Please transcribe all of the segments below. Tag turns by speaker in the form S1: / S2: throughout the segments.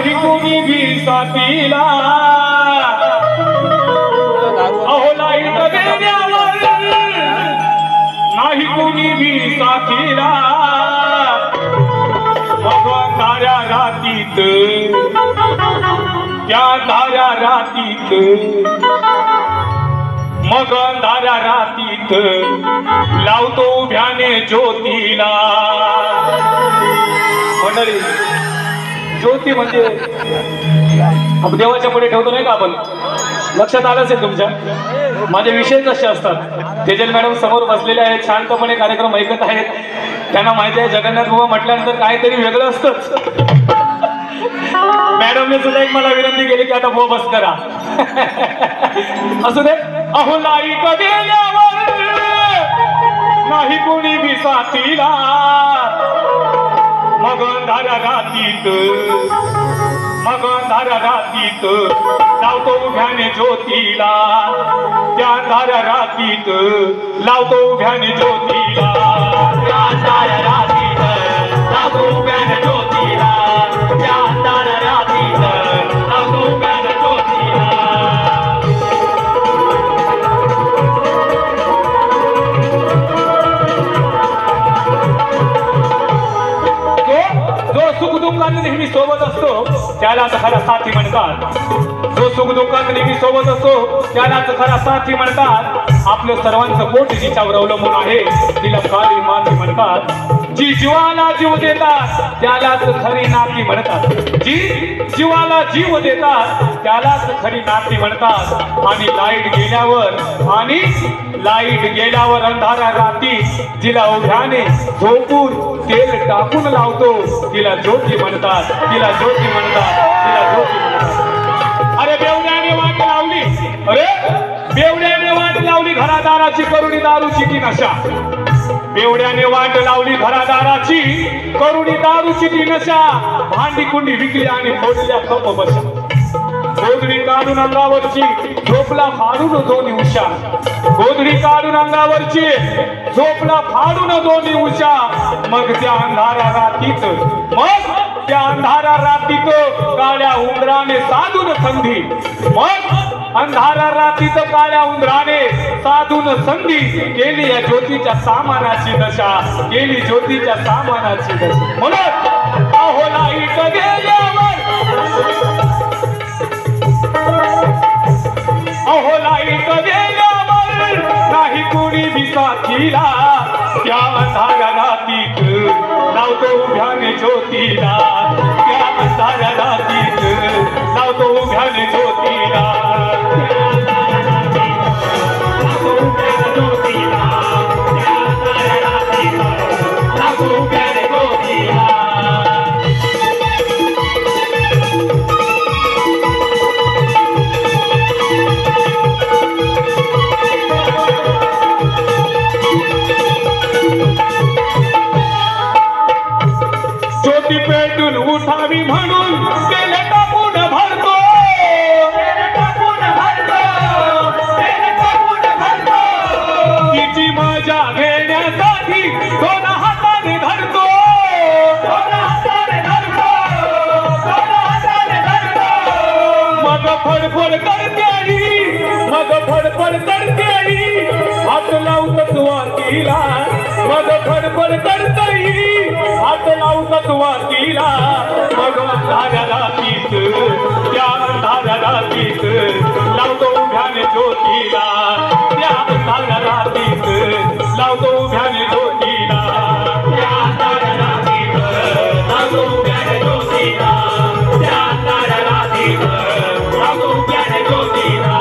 S1: नाही कोणी भी साथीला अहो लाईट गेल्यावर नाही कोणी भी साथीला मग अंधाऱ्या रातीत त्या अंधाऱ्या रातीत मग अंधाऱ्या रातीत लावतो उभ्याने ज्योतीला मंडळी ज्योती म्हणजे आपण देवाच्या पुढे ठेवतो नाही का आपण लक्षात आलं असेल तुमच्या माझे विषय कसे असतात तेजल मॅडम समोर बसलेले आहेत शांतपणे कार्यक्रम ऐकत आहेत त्यांना माहिती आहे जगन्नाथ बाबा म्हटल्यानंतर काहीतरी वेगळं असतं मॅडमने सुद्धा एक मला विनंती केली की आता बो बस करा असू दे अहो लाईट गेल्यावर नाही कोणी भी साथीला मग अंधाऱ्या रातीत लावतो उभ्याने ज्योतीला त्या अंधाऱ्या रातीत लावतो उभ्याने ज्योतीला त्या अंधाऱ्या रातीत लावतो उभ्याने ज्योतीला त्या अंधाऱ्या रातीत लावतो उभ्याने ज्योतीला जो सुखदुःखात नेहमी सोबत असतो त्यालाच खरा साथी म्हणतात जो सुखदुःखात नेहमी सोबत असतो त्यालाच खरा साथी म्हणतात आपलं सर्वांचं पोट जिच्यावर अवलंबून आहे तिला काळी माती म्हणतात जी जीवाला जीव देतात त्यालाच खरी नाती म्हणतात जी जीवाला जीव देतात त्यालाच खरी नाती म्हणतात आणि लाईट गेल्यावर अंधाऱ्या राती जिला उभ्याने झोपून तेल टाकून लावतो तिला ज्योती म्हणतात तिला ज्योती म्हणतात तिला ज्योती म्हणतात अरे बेवड्याने वाट लावली बेवड्याने वाट लावली घरादाराची करुणी दारूची ती नशा बेवड्याने वाट लावली घरादाराची करुणी दारूची ती नशा भांडी कुंडी विकली आणि फोडल्या कप बशा गोधडी काढून अंगावरची झोपला फाडून दोन्ही उषा गोधडी काढून अंगावरची झोपला फाडून दोन्ही उषा मग त्या अंधाऱ्या रातीत काळ्या उंदराने साधून संधी मग अंधाऱ्या रातीत काळ्या उंदराने साधून संधी केली या ज्योतीच्या सामानाची दशा केली ज्योतीच्या सामानाची दशा म्हणून अहो लाईट गेल्यावर अहो लाईट गेल्यावर नाही कोणी भी साथीला त्या अंधाऱ्या रातीत लावतो उभ्याने ज्योतीला त्या अंधाऱ्या रातीत लावतो उभ्याने ज्योतीला ज्योती पेटून उठावी म्हणून केले टाकून भरतो तिची मजा घेण्यासाठी दोन हाताने धरतो मग फडफड करते हात लावतच वाकीला मग फडफड करते हात लावतच वाकीला मग अंधाऱ्या रातीत त्या अंधाऱ्या रातीत लावतो उभ्याने ज्योतीला त्या अंधाऱ्या रातीत लावतो उभ्याने ज्योतीला त्या अंधाऱ्या रातीत लावतो उभ्याने ज्योतीला त्या अंधाऱ्या रातीत लावतो उभ्याने ज्योतीला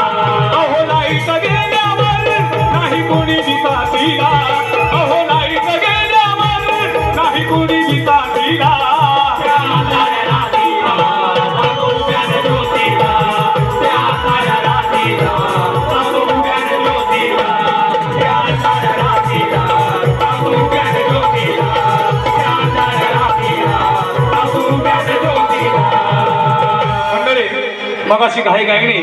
S1: अहो लाईट गेल्यावर नाही कोणी भी साथीला अहो लाईट गेल्यावर नाही कोणी भी साथीला त्या अंधाऱ्या रातीला लावतो उभ्याने ज्योतीला त्या अंधाऱ्या रातीला लावतो उभ्याने ज्योतीला त्या अंधाऱ्या रातीला लावतो उभ्याने ज्योतीला त्या अंधाऱ्या रातीला लावतो उभ्याने ज्योतीला मंडळी मगाशी काही गायणी